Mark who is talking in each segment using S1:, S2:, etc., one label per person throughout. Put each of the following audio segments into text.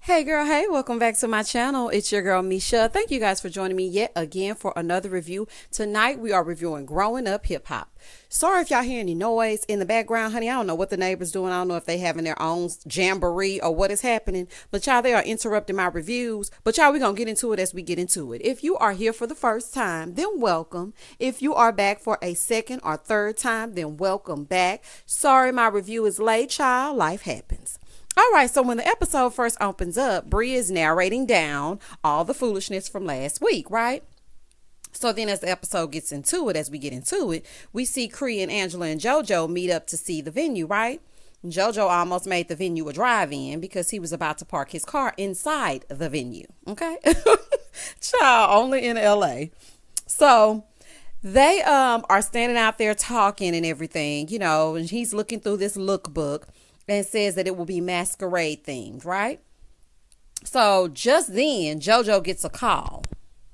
S1: Hey girl, hey, welcome back to my channel. It's your girl Misha. Thank you guys for joining me yet again for another review. Tonight we are reviewing Growing Up Hip Hop. Sorry if y'all hear any noise in the background, honey. I don't know what the neighbors doing. I don't know if they having their own jamboree or what is happening. But y'all, they are interrupting my reviews. But y'all, we gonna get into it as we get into it. If you are here for the first time, then welcome. If you are back for a second or third time, then welcome back. Sorry my review is late, child. Life happens. All right, so when the episode first opens up, Bree is narrating down all the foolishness from last week, right? So then as the episode gets into it, as we get into it, we see Cree and Angela and Jojo meet up to see the venue, right? Jojo almost made the venue a drive-in because he was about to park his car inside the venue, okay? Child, only in LA. So they are standing out there talking and everything, and he's looking through this lookbook and says that it will be Masquerade themed, right? So just then, Jojo gets a call.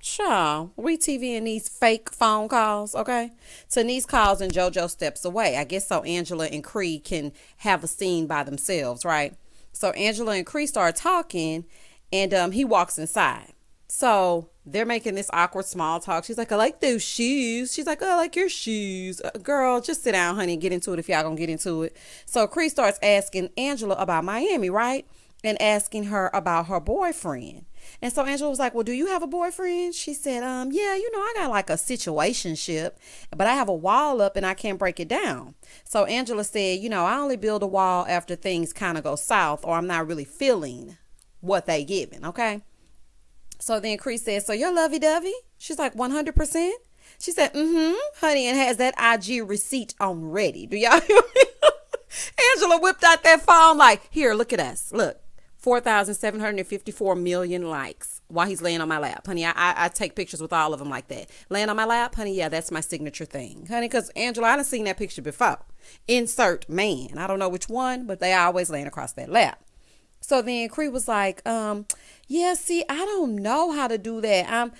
S1: Sure, we TVing these fake phone calls, okay? Tanice calls and Jojo steps away. I guess so Angela and Cree can have a scene by themselves, right? So Angela and Cree start talking, and he walks inside. So they're making this awkward small talk. She's like, I like those shoes. She's like, oh, I like your shoes. Girl, just sit down, honey, and get into it if y'all gonna get into it. So Cree starts asking Angela about Miami, right? And asking her about her boyfriend. And so Angela was like, well, do you have a boyfriend? She said, yeah, I got like a situationship, but I have a wall up and I can't break it down. So Angela said, I only build a wall after things kind of go south or I'm not really feeling what they giving, okay? So then Cree says, so you're lovey-dovey? She's like, 100%? She said, honey, and has that IG receipt on ready. Do y'all hear me? Angela whipped out that phone like, here, look at us. Look, 4,754 million likes while he's laying on my lap. Honey, I take pictures with all of them like that. Laying on my lap, honey, yeah, that's my signature thing. Honey, because Angela, I done seen that picture before. Insert man. I don't know which one, but they always laying across that lap. So then Cree was like, yeah, see, I don't know how to do that.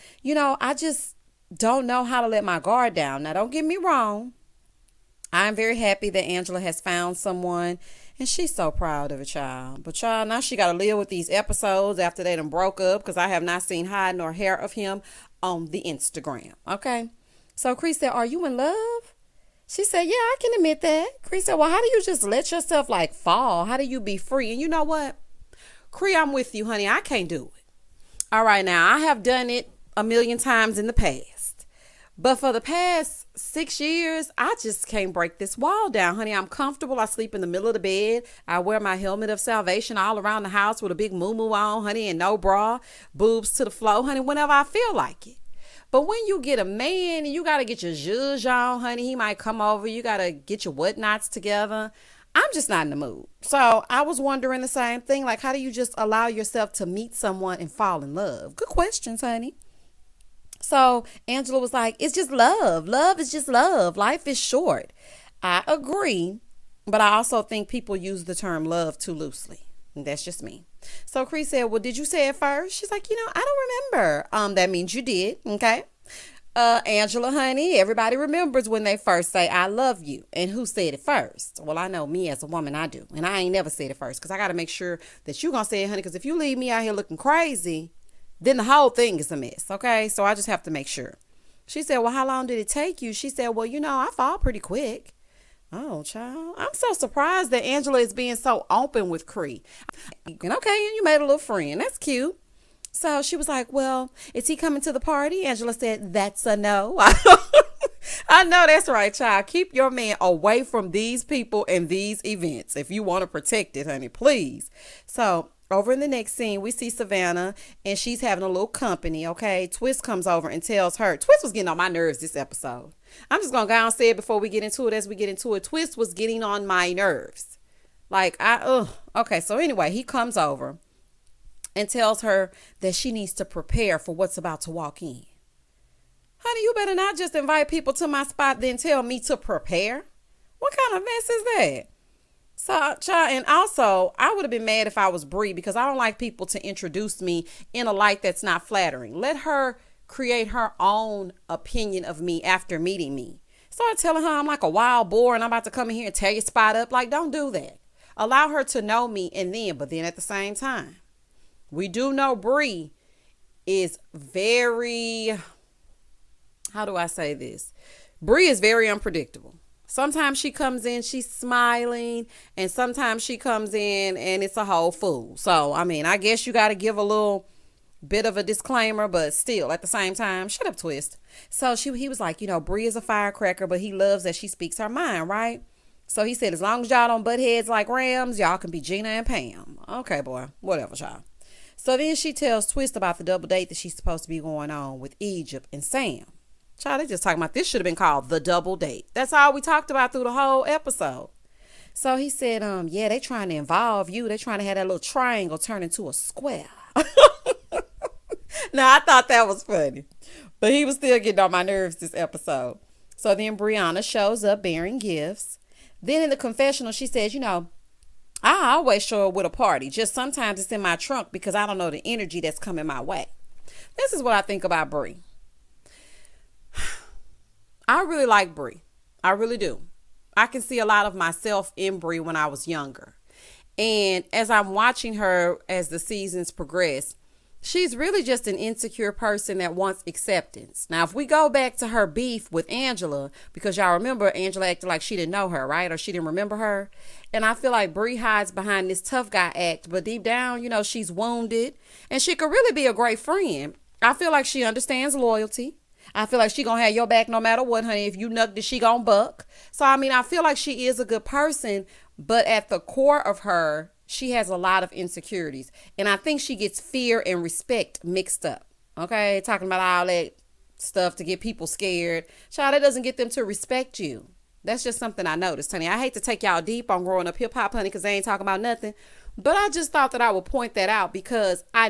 S1: I just don't know how to let my guard down. Now, don't get me wrong. I'm very happy that Angela has found someone, and she's so proud of a child. But child, now she got to live with these episodes after they done broke up because I have not seen hide nor hair of him on the Instagram. Okay. So Cree said, are you in love? She said, yeah, I can admit that. Cree said, well, how do you just let yourself like fall? How do you be free? And you know what? Cree, I'm with you, honey. I can't do it. All right, now, I have done it a million times in the past. But for the past 6 years, I just can't break this wall down, honey. I'm comfortable. I sleep in the middle of the bed. I wear my helmet of salvation all around the house with a big moo-moo on, honey, and no bra, boobs to the floor, honey, whenever I feel like it. But when you get a man and you got to get your zhuzh on, honey, he might come over. You got to get your whatnots together. I'm just not in the mood. So I was wondering the same thing. Like, how do you just allow yourself to meet someone and fall in love? Good questions, honey. So Angela was like, it's just love. Love is just love. Life is short. I agree. But I also think people use the term love too loosely. And that's just me. So Cree said, well, did you say it first? She's like, I don't remember. That means you did. Okay. Angela, honey, everybody remembers when they first say, I love you. And who said it first? Well, I know me as a woman, I do. And I ain't never said it first because I got to make sure that you going to say it, honey, because if you leave me out here looking crazy, then the whole thing is a mess. Okay. So I just have to make sure. She said, well, how long did it take you? She said, well, I fall pretty quick. Oh, child. I'm so surprised that Angela is being so open with Cree. And okay, and you made a little friend. That's cute. So she was like, well, is he coming to the party? Angela said, that's a no. I know that's right, child. Keep your man away from these people and these events. If you want to protect it, honey, please. So over in the next scene, we see Savannah and she's having a little company. Okay. Twist comes over and tells her, Twist was getting on my nerves this episode. I'm just going to go and say it before we get into it. As we get into it, Twist was getting on my nerves. Okay. So anyway, he comes over and tells her that she needs to prepare for what's about to walk in. Honey, you better not just invite people to my spot, then tell me to prepare. What kind of mess is that? So, child, and also, I would have been mad if I was Bree because I don't like people to introduce me in a light that's not flattering. Let her create her own opinion of me after meeting me. Start telling her I'm like a wild boar and I'm about to come in here and tear your spot up. Like, don't do that. Allow her to know me but then at the same time, We do know Bree is very, how do I say this? Bree is very unpredictable. Sometimes she comes in, she's smiling, and sometimes she comes in and it's a whole fool. So, I mean, I guess you got to give a little bit of a disclaimer, but still at the same time, shut up, Twist. So he was like, Bree is a firecracker, but he loves that she speaks her mind, right? So he said, as long as y'all don't butt heads like rams, y'all can be Gina and Pam. Okay, boy, whatever, y'all. So then she tells Twist about the double date that she's supposed to be going on with Egypt and Sam. Child, they just talking about this should have been called the double date. That's all we talked about through the whole episode. So he said, yeah, they trying to involve you. They trying to have that little triangle turn into a square. Now, I thought that was funny. But he was still getting on my nerves this episode. So then Brianna shows up bearing gifts. Then in the confessional, she says, I always show up with a party. Just sometimes it's in my trunk because I don't know the energy that's coming my way. This is what I think about Brie. I really like Brie. I really do. I can see a lot of myself in Brie when I was younger. And as I'm watching her as the seasons progress, she's really just an insecure person that wants acceptance. Now, if we go back to her beef with Angela, because y'all remember Angela acted like she didn't know her, right? Or she didn't remember her. And I feel like Brie hides behind this tough guy act, but deep down, she's wounded and she could really be a great friend. I feel like she understands loyalty. I feel like she gonna have your back no matter what, honey. If you nuck it, she gonna buck. So, I mean, I feel like she is a good person, but at the core of her, she has a lot of insecurities. And I think she gets fear and respect mixed up. Okay? Talking about all that stuff to get people scared. Child, that doesn't get them to respect you. That's just something I noticed, honey. I hate to take y'all deep on growing up hip hop, honey, because they ain't talking about nothing. But I just thought that I would point that out because I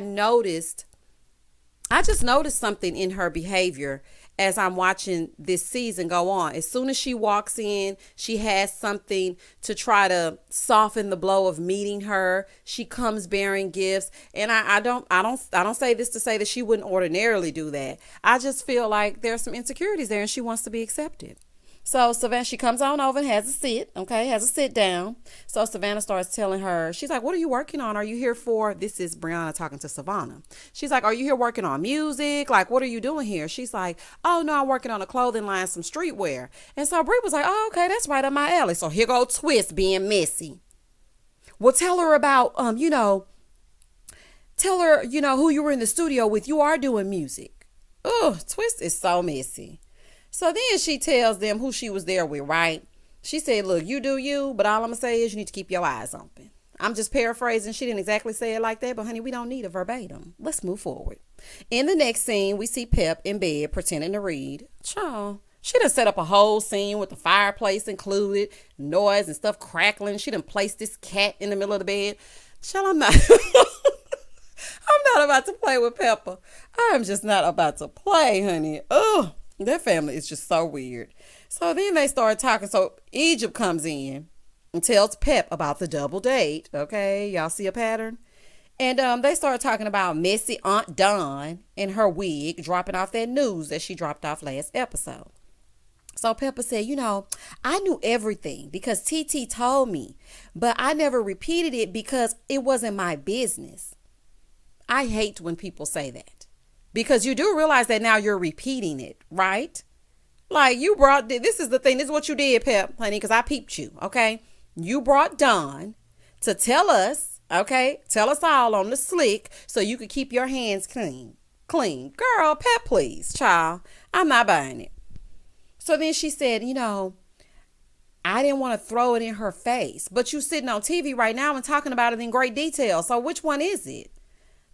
S1: just noticed something in her behavior as I'm watching this season go on. As soon as she walks in, she has something to try to soften the blow of meeting her. She comes bearing gifts. And I don't say this to say that she wouldn't ordinarily do that. I just feel like there's some insecurities there and she wants to be accepted. So Savannah, she comes on over and has a sit down. So Savannah starts telling her, she's like, what are you working on? Are you here for, this is Brianna talking to Savannah. She's like, are you here working on music? Like, what are you doing here? She's like, oh no, I'm working on a clothing line, some streetwear. And so Brie was like, oh, okay, that's right up my alley. So here go Twist being messy. Well, tell her about, tell her, who you were in the studio with. You are doing music. Oh, Twist is so messy. So then she tells them who she was there with, right? She said, look, you do you, but all I'm going to say is you need to keep your eyes open. I'm just paraphrasing. She didn't exactly say it like that, but honey, we don't need a verbatim. Let's move forward. In the next scene, we see Pep in bed pretending to read. Child, she done set up a whole scene with the fireplace included, noise and stuff crackling. She done placed this cat in the middle of the bed. Child, I'm not... I'm not about to play with Pepper. I'm just not about to play, honey. Ugh. Their family is just so weird. So then they start talking. So Egypt comes in and tells Pep about the double date. Okay, y'all see a pattern? And they start talking about messy Aunt Dawn and her wig dropping off that news that she dropped off last episode. So Pepper said, I knew everything because TT told me, but I never repeated it because it wasn't my business. I hate when people say that. Because you do realize that now you're repeating it, right? Like this is the thing. This is what you did, Pep, honey, because I peeped you, okay? You brought Dawn to tell us, okay? Tell us all on the slick so you could keep your hands clean. Clean. Girl, Pep, please, child. I'm not buying it. So then she said, I didn't want to throw it in her face, but you sitting on TV right now and talking about it in great detail. So which one is it?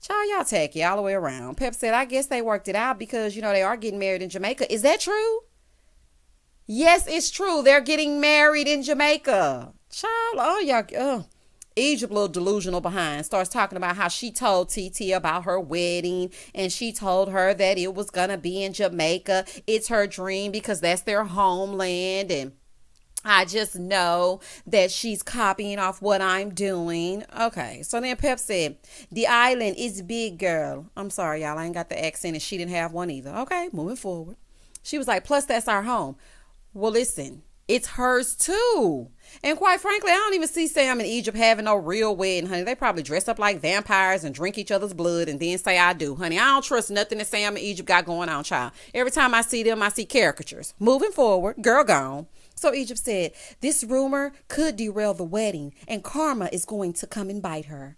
S1: Child, y'all tacky all the way around. Pep said, I guess they worked it out because, they are getting married in Jamaica. Is that true? Yes, it's true. They're getting married in Jamaica. Child, Egypt, little delusional behind, starts talking about how she told TT about her wedding and she told her that it was going to be in Jamaica. It's her dream because that's their homeland and I just know that she's copying off what I'm doing. Okay. So then Pep said, the island is big, girl. I'm sorry, y'all. I ain't got the accent and she didn't have one either. Okay. Moving forward. She was like, plus that's our home. Well, listen, It's hers too. And quite frankly, I don't even see Sam and Egypt having no real wedding, honey. They probably dress up like vampires and drink each other's blood and then say I do, honey. I don't trust nothing that Sam and Egypt got going on, child. Every time I see them, I see caricatures. Moving forward, girl gone. So Egypt said, this rumor could derail the wedding and karma is going to come and bite her.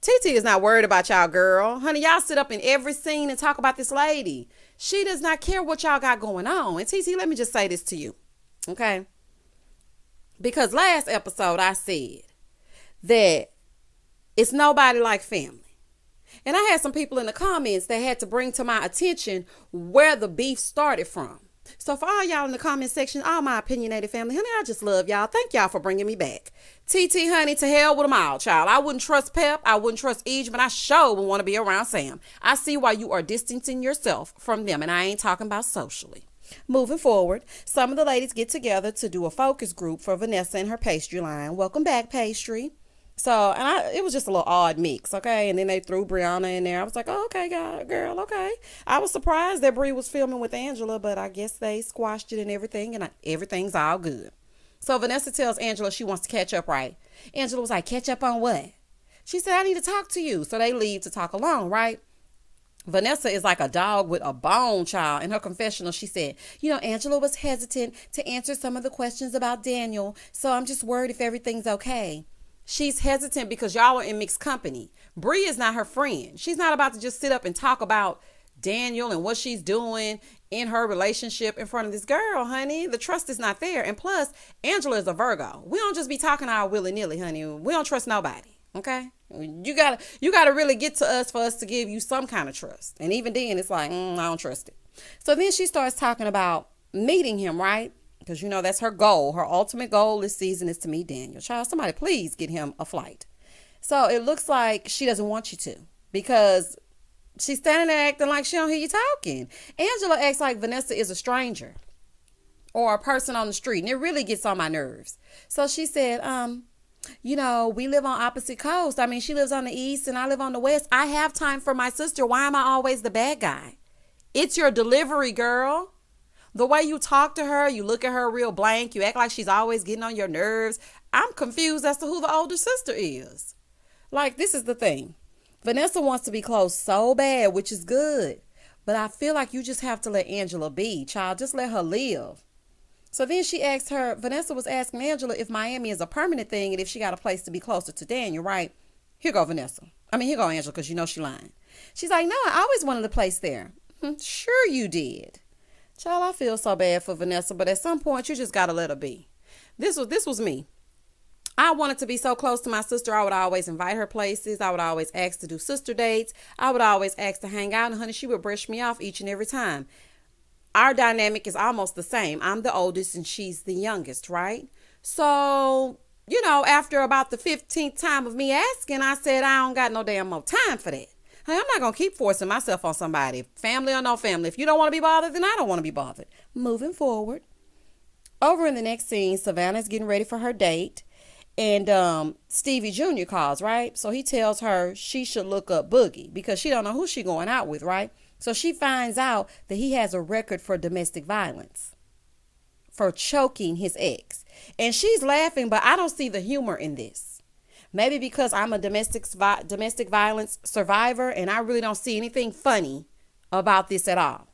S1: TT is not worried about y'all, girl. Honey, y'all sit up in every scene and talk about this lady. She does not care what y'all got going on. And TT, let me just say this to you. Okay? Because last episode I said that it's nobody like family. And I had some people in the comments that had to bring to my attention where the beef started from. So for all y'all in the comment section, all my opinionated family, honey, I just love y'all. Thank y'all for bringing me back. TT, honey, to hell with them all, child. I wouldn't trust Pep. I wouldn't trust Egypt, but I sure would want to be around Sam. I see why you are distancing yourself from them, and I ain't talking about socially. Moving forward, some of the ladies get together to do a focus group for Vanessa and her pastry line. Welcome back, pastry. So, it was just a little odd mix, okay? And then they threw Brianna in there. I was like, oh, okay, girl, okay. I was surprised that Bri was filming with Angela, but I guess they squashed it and everything, and everything's all good. So Vanessa tells Angela she wants to catch up, right? Angela was like, catch up on what? She said, I need to talk to you. So they leave to talk alone, right? Vanessa is like a dog with a bone, child. In her confessional, she said, Angela was hesitant to answer some of the questions about Daniel, so I'm just worried if everything's okay. She's hesitant because y'all are in mixed company. Bri is not her friend. She's not about to just sit up and talk about Daniel and what she's doing in her relationship in front of this girl, honey. The trust is not there. And plus, Angela is a Virgo. We don't just be talking all willy-nilly, honey. We don't trust nobody, okay? You gotta really get to us for us to give you some kind of trust. And even then, it's like, I don't trust it. So then she starts talking about meeting him, right? Because, that's her goal. Her ultimate goal this season is to meet Daniel. Child, somebody please get him a flight. So it looks like she doesn't want you to because she's standing there acting like she don't hear you talking. Angela acts like Vanessa is a stranger or a person on the street. And it really gets on my nerves. So she said, we live on opposite coasts. I mean, she lives on the east and I live on the west. I have time for my sister. Why am I always the bad guy? It's your delivery, girl. The way you talk to her, you look at her real blank, you act like she's always getting on your nerves. I'm confused as to who the older sister is. Like, this is the thing. Vanessa wants to be close so bad, which is good. But I feel like you just have to let Angela be, child. Just let her live. So then she asked her, Vanessa was asking Angela if Miami is a permanent thing and if she got a place to be closer to Daniel, right? Here go Vanessa. Here go Angela, because she lying. She's like, no, I always wanted a place there. Sure you did. Child, I feel so bad for Vanessa, but at some point you just gotta let her be. This was me. I wanted to be so close to my sister. I would always invite her places. I would always ask to do sister dates. I would always ask to hang out, and honey, she would brush me off each and every time. Our dynamic is almost the same. I'm the oldest and she's the youngest, right? So, after about the 15th time of me asking, I said, I don't got no damn more time for that. Hey, I'm not going to keep forcing myself on somebody, family or no family. If you don't want to be bothered, then I don't want to be bothered. Moving forward. Over in the next scene, Savannah's getting ready for her date. And Stevie Jr. calls, right? So he tells her she should look up Boogie because she don't know who she going out with, right? So she finds out that he has a record for domestic violence, for choking his ex. And she's laughing, but I don't see the humor in this. Maybe because I'm a domestic violence survivor and I really don't see anything funny about this at all.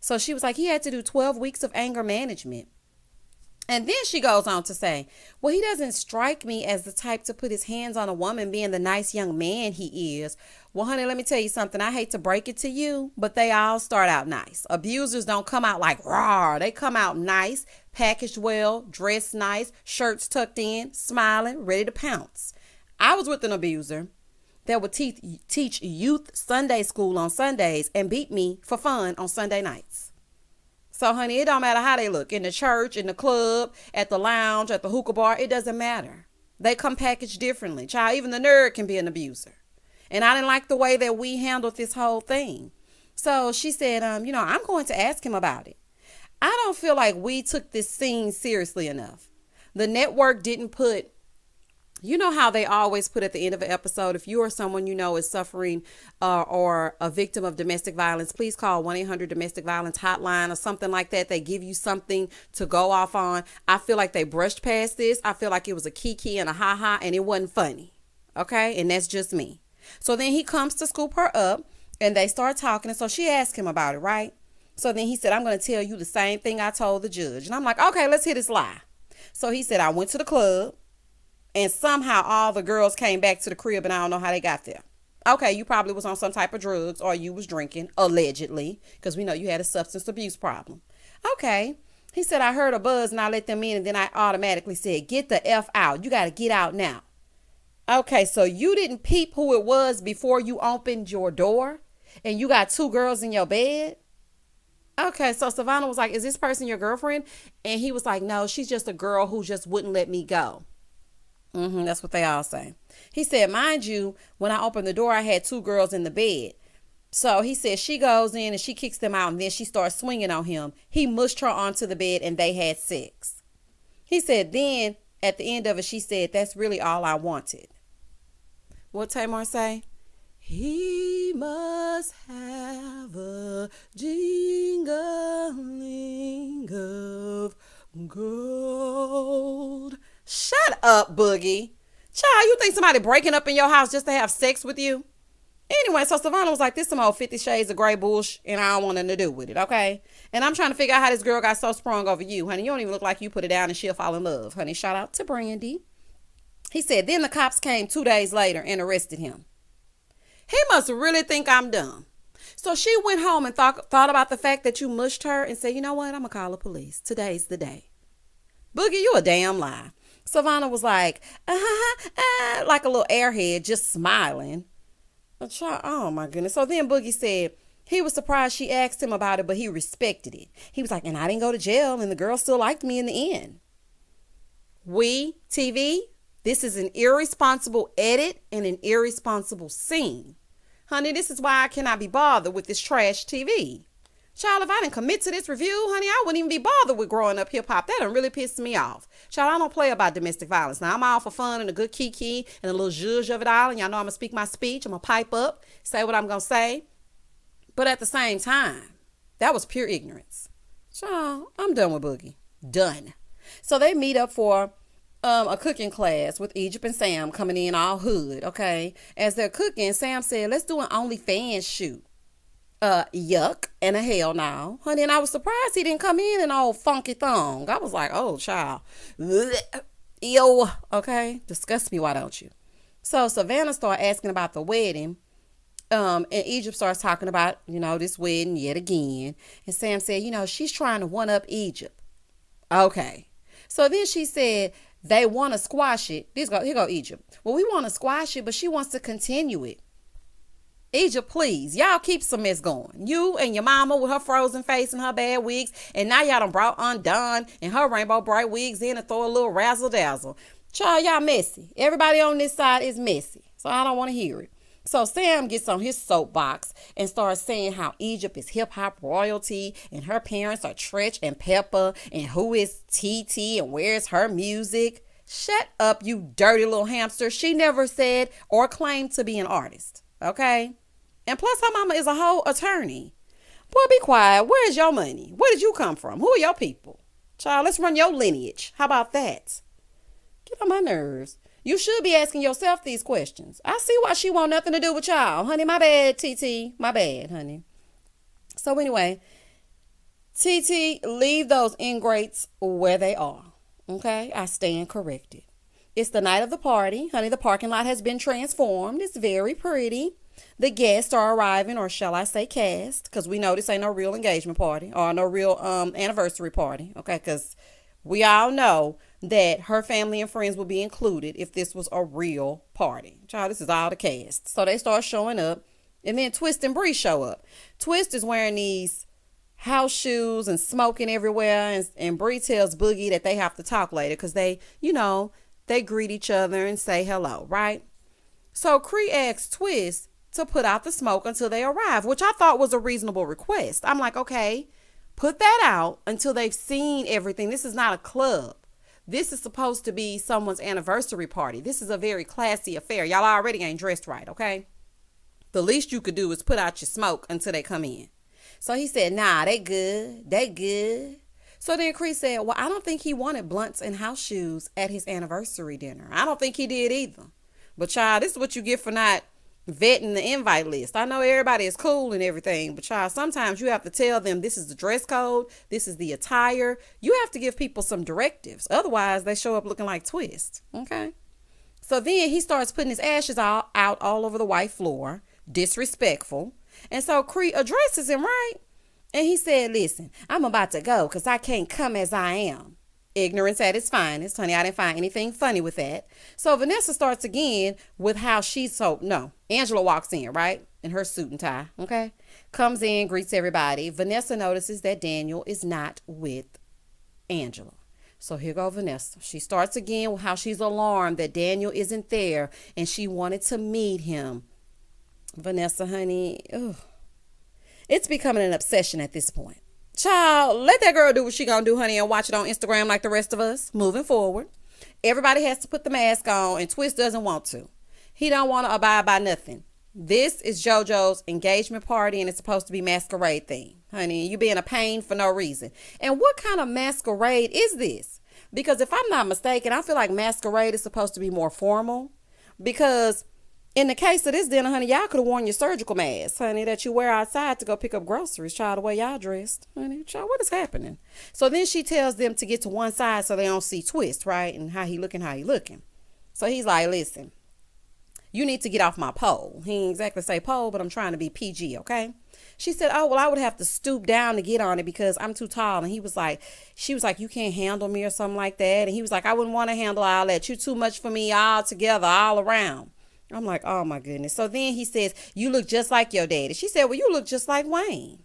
S1: So she was like, he had to do 12 weeks of anger management. And then she goes on to say, well, he doesn't strike me as the type to put his hands on a woman being the nice young man he is. Well, honey, let me tell you something. I hate to break it to you, but they all start out nice. Abusers don't come out like raw. They come out nice, packaged well, dressed nice, shirts tucked in, smiling, ready to pounce. I was with an abuser that would teach youth Sunday school on Sundays and beat me for fun on Sunday nights. So, honey, it don't matter how they look. In the church, in the club, at the lounge, at the hookah bar, it doesn't matter. They come packaged differently. Child, even the nerd can be an abuser. And I didn't like the way that we handled this whole thing. So she said, I'm going to ask him about it. I don't feel like we took this scene seriously enough. The network didn't put You know how they always put at the end of an episode, if you or someone you know is suffering or a victim of domestic violence, please call 1-800 domestic violence hotline or something like that. They give you something to go off on. I feel like they brushed past this. I feel like it was a kiki and a ha-ha, and it wasn't funny. Okay? And that's just me. So then he comes to scoop her up, and they start talking. And so she asked him about it, right? So then he said, I'm going to tell you the same thing I told the judge. And I'm like, okay, let's hear this lie. So he said, I went to the club. And somehow all the girls came back to the crib and I don't know how they got there. Okay, you probably was on some type of drugs or you was drinking, allegedly, because we know you had a substance abuse problem. Okay. He said, I heard a buzz and I let them in and then I automatically said, get the F out. You got to get out now. Okay, so you didn't peep who it was before you opened your door and you got two girls in your bed? Okay, so Savannah was like, is this person your girlfriend? And he was like, no, she's just a girl who just wouldn't let me go. That's what they all say. He said, mind you, when I opened the door, I had two girls in the bed. So he said she goes in and she kicks them out and then she starts swinging on him. He mushed her onto the bed and they had sex. He said then at the end of it, she said, that's really all I wanted. What Tamar say? He must have a jingling of gold. Shut up, Boogie. Child, you think somebody breaking up in your house just to have sex with you? Anyway, so Savannah was like, this some old 50 Shades of Grey bullshit, and I don't want nothing to do with it, okay? And I'm trying to figure out how this girl got so sprung over you, honey. You don't even look like you put it down and she'll fall in love, honey. Shout out to Brandy. He said, then the cops came 2 days later and arrested him. He must really think I'm dumb. So she went home and thought about the fact that you mushed her and said, you know what? I'm going to call the police. Today's the day. Boogie, you a damn lie. Savannah was like, like a little airhead, just smiling. Oh my goodness. So then Boogie said he was surprised she asked him about it, but he respected it. He was like, and I didn't go to jail and the girl still liked me in the end. TV, this is an irresponsible edit and an irresponsible scene. Honey, this is why I cannot be bothered with this trash TV. Child, if I didn't commit to this review, honey, I wouldn't even be bothered with growing up hip hop. That done really pissed me off. Child, I don't play about domestic violence. Now, I'm all for fun and a good kiki and a little zhuzh of it all. And y'all know I'm going to speak my speech. I'm going to pipe up, say what I'm going to say. But at the same time, that was pure ignorance. Child, I'm done with Boogie. Done. So they meet up for a cooking class with Egypt and Sam coming in all hood, okay? As they're cooking, Sam said, let's do an OnlyFans shoot. Yuck and a hell no, honey. And I was surprised he didn't come in all funky thong. I was like, oh child, yo, okay, disgust me, why don't you? So Savannah started asking about the wedding, and Egypt starts talking about, this wedding yet again. And Sam said, she's trying to one up Egypt. Okay, so then she said they want to squash it. Here go Egypt. Well, we want to squash it, but she wants to continue it. Egypt, please, y'all keep some mess going. You and your mama with her frozen face and her bad wigs, and now y'all done brought Undone and her rainbow bright wigs in and throw a little razzle dazzle. Child, y'all messy. Everybody on this side is messy, so I don't want to hear it. So Sam gets on his soapbox and starts saying how Egypt is hip hop royalty and her parents are Tretch and Peppa and who is TT and where's her music. Shut up, you dirty little hamster. She never said or claimed to be an artist. Okay? And plus her mama is a whole attorney. Boy, be quiet. Where's your money? Where did you come from? Who are your people? Child, let's run your lineage. How about that? Get on my nerves. You should be asking yourself these questions. I see why she want nothing to do with y'all. Honey, my bad, TT. My bad, honey. So anyway, TT, leave those ingrates where they are. Okay? I stand corrected. It's the night of the party. Honey, the parking lot has been transformed. It's very pretty. The guests are arriving, or shall I say cast, because we know this ain't no real engagement party or no real anniversary party. Okay, because we all know that her family and friends will be included if this was a real party. Child, this is all the cast. So they start showing up, and then Twist and Bree show up. Twist is wearing these house shoes and smoking everywhere, and Bree tells Boogie that they have to talk later because they greet each other and say hello, right? So Cree asks Twist to put out the smoke until they arrive, which I thought was a reasonable request. I'm like, okay, put that out until they've seen everything. This is not a club. This is supposed to be someone's anniversary party. This is a very classy affair. Y'all already ain't dressed right, okay? The least you could do is put out your smoke until they come in. So he said, nah, they good. They good. So then Cree said, well, I don't think he wanted blunts and house shoes at his anniversary dinner. I don't think he did either. But child, this is what you get for not vetting the invite list. I know everybody is cool and everything, but child, sometimes you have to tell them this is the dress code. This is the attire. You have to give people some directives. Otherwise, they show up looking like Twist. Okay. So then he starts putting his ashes out all over the white floor. Disrespectful. And so Cree addresses him, right? And he said, listen, I'm about to go because I can't come as I am. Ignorance at its finest. Honey, I didn't find anything funny with that. So Vanessa starts again with how Angela walks in, right? In her suit and tie, okay? Comes in, greets everybody. Vanessa notices that Daniel is not with Angela. So here go Vanessa. She starts again with how she's alarmed that Daniel isn't there and she wanted to meet him. Vanessa, honey, it's becoming an obsession at this point. Child, let that girl do what she gonna do, honey, and watch it on Instagram like the rest of us. Moving forward, everybody has to put the mask on, and Twist doesn't want to. He don't want to abide by nothing. This is Jojo's engagement party, and it's supposed to be Masquerade theme. Honey, you being a pain for no reason. And what kind of masquerade is this? Because if I'm not mistaken, I feel like Masquerade is supposed to be more formal. Because in the case of this dinner, honey, y'all could have worn your surgical mask, honey, that you wear outside to go pick up groceries. Child, the way y'all dressed. Honey, child, what is happening? So then she tells them to get to one side so they don't see Twist, right? And how he looking. So he's like, listen, you need to get off my pole. He didn't exactly say pole, but I'm trying to be PG, okay? She said, oh, well, I would have to stoop down to get on it because I'm too tall. And she was like, you can't handle me or something like that. And he was like, I wouldn't want to handle all that. You too much for me all together, all around. I'm like, oh my goodness. So then he says, you look just like your daddy. She said, well, you look just like Wayne.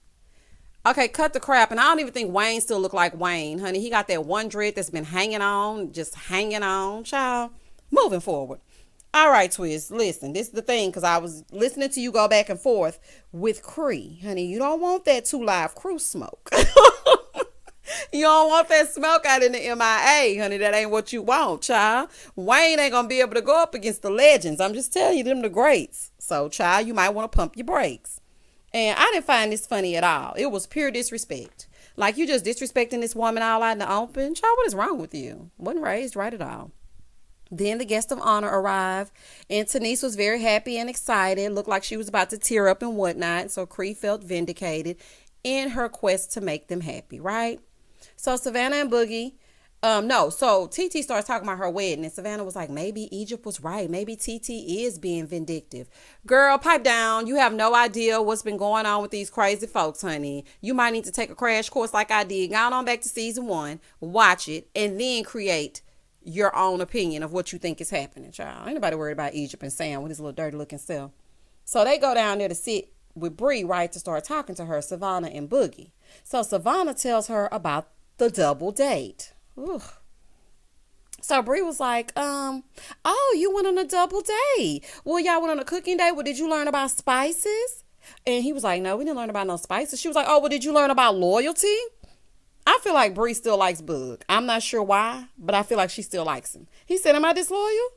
S1: Okay, cut the crap. And I don't even think Wayne still look like Wayne, honey. He got that one dread that's been hanging on, child. Moving forward. All right, Twist, listen, this is the thing, because I was listening to you go back and forth with Cree. Honey, you don't want that 2 Live Crew smoke. You don't want that smoke out in the MIA, honey. That ain't what you want, child. Wayne ain't going to be able to go up against the legends. I'm just telling you, them the greats. So, child, you might want to pump your brakes. And I didn't find this funny at all. It was pure disrespect. Like, you just disrespecting this woman all out in the open. Child, what is wrong with you? Wasn't raised right at all. Then the guest of honor arrived, and Tanise was very happy and excited. Looked like she was about to tear up and whatnot. So Cree felt vindicated in her quest to make them happy, right? So Savannah and Boogie, so TT starts talking about her wedding, and Savannah was like, maybe Egypt was right. Maybe TT is being vindictive. Girl, pipe down. You have no idea what's been going on with these crazy folks, honey. You might need to take a crash course like I did. Go on back to season 1, watch it, and then create your own opinion of what you think is happening, child. Ain't nobody worried about Egypt and Sam with his little dirty looking self. So they go down there to sit with Bree, right, to start talking to her, Savannah and Boogie. So Savannah tells her about the double date. Ooh. So Bree was like, oh, you went on a double date. Well, y'all went on a cooking date. Well, did you learn about spices? And he was like, no, we didn't learn about no spices. She was like, oh, well, did you learn about loyalty? I feel like Bree still likes Bug. I'm not sure why, but I feel like she still likes him. He said, am I disloyal?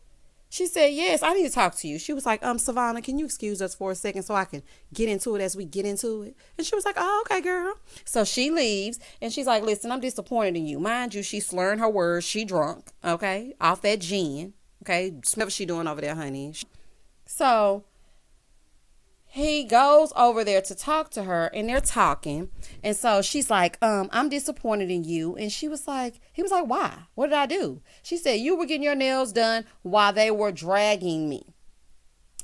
S1: She said, yes, I need to talk to you. She was like, Savannah, can you excuse us for a second so I can get into it as we get into it? And she was like, oh, okay, girl. So she leaves, and she's like, listen, I'm disappointed in you. Mind you, she's slurring her words. She drunk, okay, off that gin, okay? Whatever she doing over there, honey. So he goes over there to talk to her, and they're talking. And so she's like, I'm disappointed in you. And he was like, why? What did I do? She said, you were getting your nails done while they were dragging me.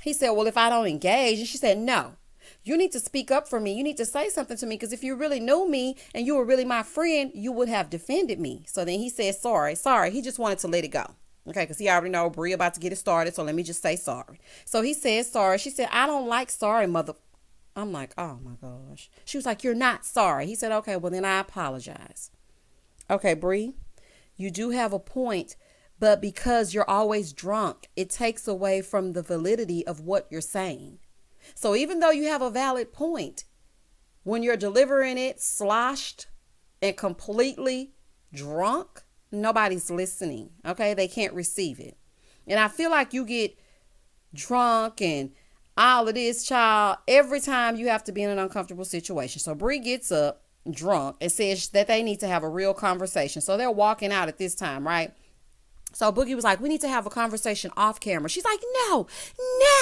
S1: He said, well, if I don't engage. And she said, no, you need to speak up for me. You need to say something to me, because if you really knew me and you were really my friend, you would have defended me. So then he said, sorry. He just wanted to let it go. Okay, because he already know Bree about to get it started, so let me just say sorry. So he said sorry. She said, I don't like sorry, mother. I'm like, oh my gosh. She was like, you're not sorry. He said, okay, well then I apologize. Okay, Bree, you do have a point, but because you're always drunk, it takes away from the validity of what you're saying. So even though you have a valid point, when you're delivering it sloshed and completely drunk, nobody's listening. Okay, they can't receive it. And I feel like you get drunk and all of this, child, every time you have to be in an uncomfortable situation. So Bree gets up drunk and says that they need to have a real conversation. So they're walking out at this time, right? So Boogie was like, we need to have a conversation off camera. She's like, no,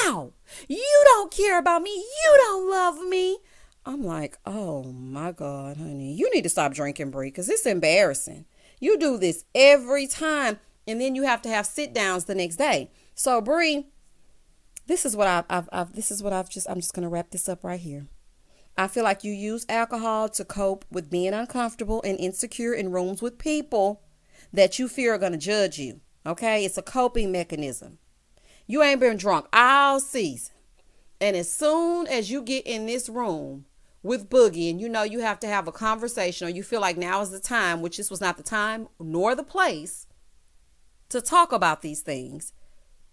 S1: now. You don't care about me. You don't love me. I'm like, oh my God, honey. You need to stop drinking, Bree, because it's embarrassing. You do this every time, and then you have to have sit downs the next day. So Bree, this is what I'm just gonna wrap this up right here. I feel like you use alcohol to cope with being uncomfortable and insecure in rooms with people that you fear are going to judge you. Okay? It's a coping mechanism. You ain't been drunk all season. And as soon as you get in this room with Boogie and you know you have to have a conversation, or you feel like now is the time, which this was not the time nor the place to talk about these things,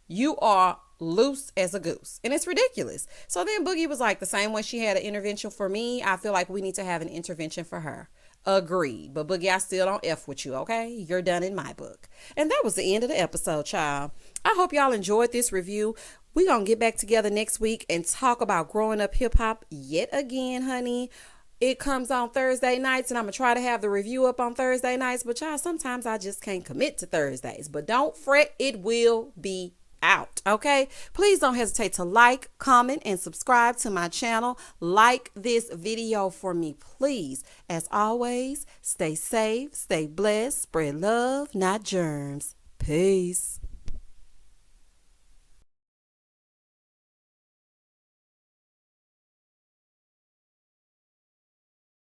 S1: you are loose as a goose. And it's ridiculous. So then Boogie was like, the same way she had an intervention for me, I feel like we need to have an intervention for her. Agreed. But Boogie, I still don't F with you, okay? You're done in my book. And that was the end of the episode, child. I hope y'all enjoyed this review. We're going to get back together next week and talk about growing up hip hop yet again, honey. It comes on Thursday nights, and I'm going to try to have the review up on Thursday nights. But y'all, sometimes I just can't commit to Thursdays. But don't fret, it will be out. Okay, please don't hesitate to like, comment, and subscribe to my channel. Like this video for me, please. As always, stay safe, stay blessed, spread love, not germs. Peace.